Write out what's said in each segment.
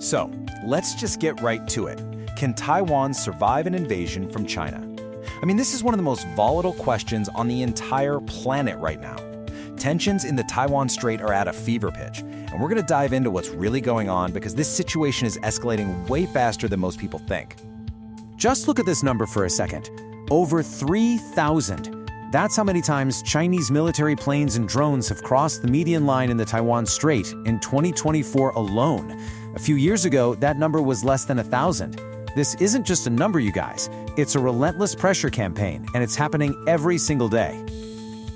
So, let's just get right to it. Can Taiwan survive an invasion from China? I mean, this is one of the most volatile questions on the entire planet right now. Tensions in the Taiwan Strait are at a fever pitch, and we're going to dive into what's really going on because this situation is escalating way faster than most people think. Just look at this number for a second. Over 3,000. That's how many times Chinese military planes and drones have crossed the median line in the Taiwan Strait in 2024 alone. A few years ago, that number was less than 1,000. This isn't just a number, you guys. It's a relentless pressure campaign, and it's happening every single day.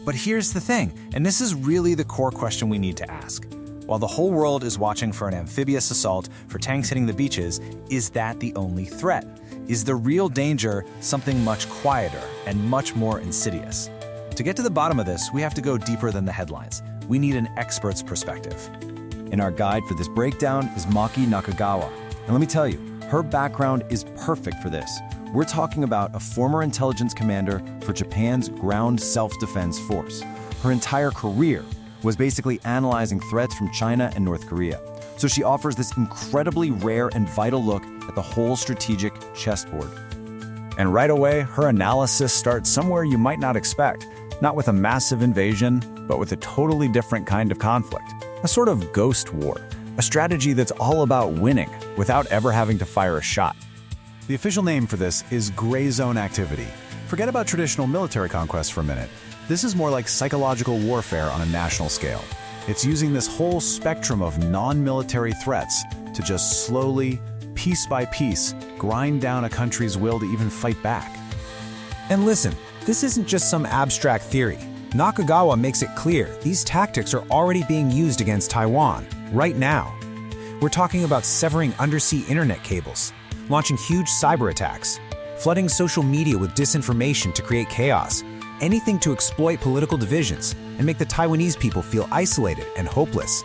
But here's the thing, and this is really the core question we need to ask. While the whole world is watching for an amphibious assault, for tanks hitting the beaches, is that the only threat? Is the real danger something much quieter and much more insidious? To get to the bottom of this, we have to go deeper than the headlines. We need an expert's perspective. And our guide for this breakdown is Maki Nakagawa. And let me tell you, her background is perfect for this. We're talking about a former intelligence commander for Japan's ground self-defense force. Her entire career was basically analyzing threats from China and North Korea. So she offers this incredibly rare and vital look at the whole strategic chessboard. And right away, her analysis starts somewhere you might not expect, not with a massive invasion, but with a totally different kind of conflict. A sort of ghost war, a strategy that's all about winning without ever having to fire a shot. The official name for this is gray zone activity. Forget about traditional military conquest for a minute. This is more like psychological warfare on a national scale. It's using this whole spectrum of non-military threats to just slowly, piece by piece, grind down a country's will to even fight back. And listen, this isn't just some abstract theory. Nakagawa makes it clear these tactics are already being used against Taiwan, right now. We're talking about severing undersea internet cables, launching huge cyber attacks, flooding social media with disinformation to create chaos, anything to exploit political divisions and make the Taiwanese people feel isolated and hopeless.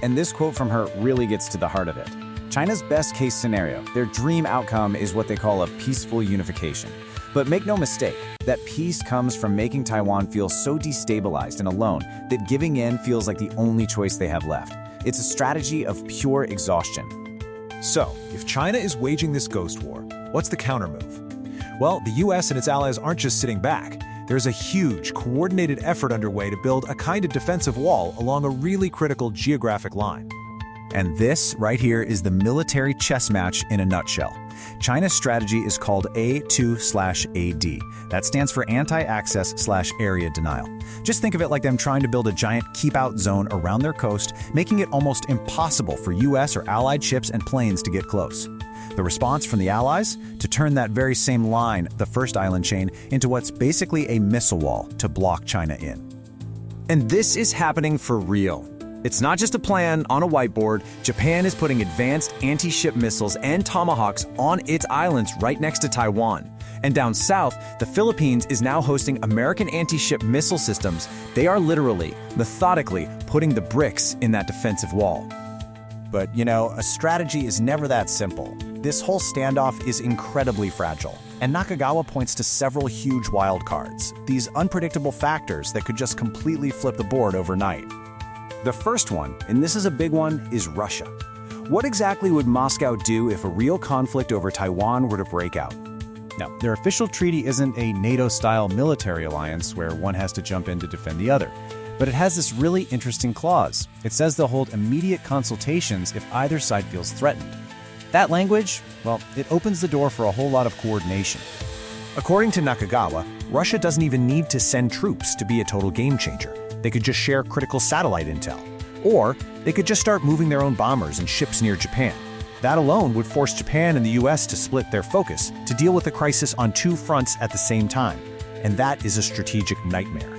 And this quote from her really gets to the heart of it. China's best case scenario, their dream outcome, is what they call a peaceful unification. But make no mistake, that peace comes from making Taiwan feel so destabilized and alone that giving in feels like the only choice they have left. It's a strategy of pure exhaustion. So, if China is waging this ghost war, what's the countermove? Well, the US and its allies aren't just sitting back. There's a huge, coordinated effort underway to build a kind of defensive wall along a really critical geographic line. And this right here is the military chess match in a nutshell. China's strategy is called A2/AD. That stands for anti-access/area denial. Just think of it like them trying to build a giant keep-out zone around their coast, making it almost impossible for US or allied ships and planes to get close. The response from the Allies? To turn that very same line, the first island chain, into what's basically a missile wall to block China in. And this is happening for real. It's not just a plan on a whiteboard. Japan is putting advanced anti-ship missiles and tomahawks on its islands right next to Taiwan. And down south, the Philippines is now hosting American anti-ship missile systems. They are literally, methodically, putting the bricks in that defensive wall. But, you know, a strategy is never that simple. This whole standoff is incredibly fragile, and Nakagawa points to several huge wildcards, these unpredictable factors that could just completely flip the board overnight. The first one, and this is a big one, is Russia. What exactly would Moscow do if a real conflict over Taiwan were to break out? Now, their official treaty isn't a NATO-style military alliance where one has to jump in to defend the other. But it has this really interesting clause. It says they'll hold immediate consultations if either side feels threatened. That language, well, it opens the door for a whole lot of coordination. According to Nakagawa, Russia doesn't even need to send troops to be a total game changer. They could just share critical satellite intel. Or they could just start moving their own bombers and ships near Japan. That alone would force Japan and the US to split their focus to deal with the crisis on two fronts at the same time. And that is a strategic nightmare.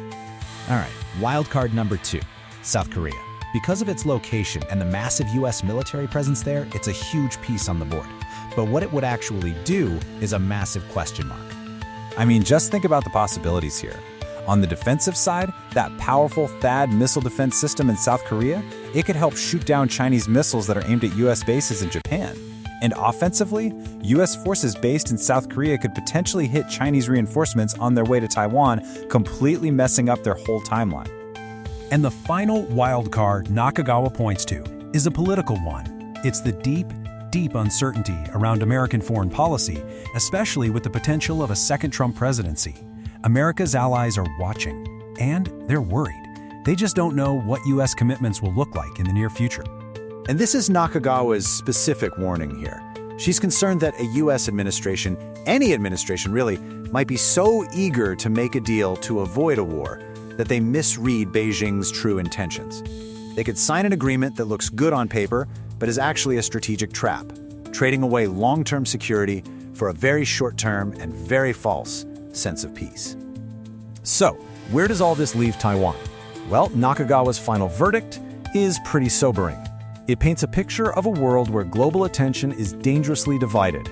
All right, wildcard number 2, South Korea. Because of its location and the massive US military presence there, it's a huge piece on the board. But what it would actually do is a massive question mark. I mean, just think about the possibilities here. On the defensive side, that powerful THAAD missile defense system in South Korea, it could help shoot down Chinese missiles that are aimed at US bases in Japan. And offensively, US forces based in South Korea could potentially hit Chinese reinforcements on their way to Taiwan, completely messing up their whole timeline. And the final wild card Nakagawa points to is a political one. It's the deep, deep uncertainty around American foreign policy, especially with the potential of a second Trump presidency. America's allies are watching, and they're worried. They just don't know what U.S. commitments will look like in the near future. And this is Nakagawa's specific warning here. She's concerned that a U.S. administration, any administration really, might be so eager to make a deal to avoid a war that they misread Beijing's true intentions. They could sign an agreement that looks good on paper, but is actually a strategic trap, trading away long-term security for a very short-term and very false sense of peace. So, where does all this leave Taiwan? Well, Nakagawa's final verdict is pretty sobering. It paints a picture of a world where global attention is dangerously divided.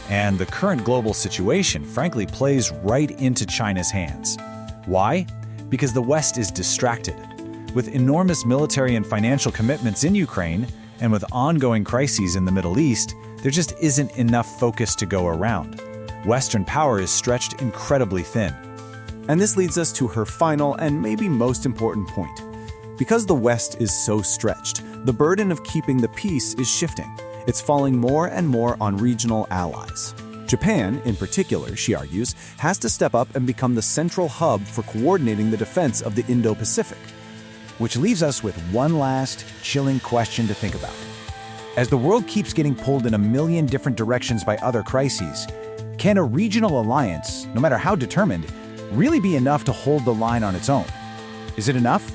And the current global situation, frankly, plays right into China's hands. Why? Because the West is distracted. With enormous military and financial commitments in Ukraine, and with ongoing crises in the Middle East, there just isn't enough focus to go around. Western power is stretched incredibly thin. And this leads us to her final and maybe most important point. Because the West is so stretched, the burden of keeping the peace is shifting. It's falling more and more on regional allies. Japan, in particular, she argues, has to step up and become the central hub for coordinating the defense of the Indo-Pacific. Which leaves us with one last, chilling question to think about. As the world keeps getting pulled in a million different directions by other crises, can a regional alliance, no matter how determined, really be enough to hold the line on its own? Is it enough?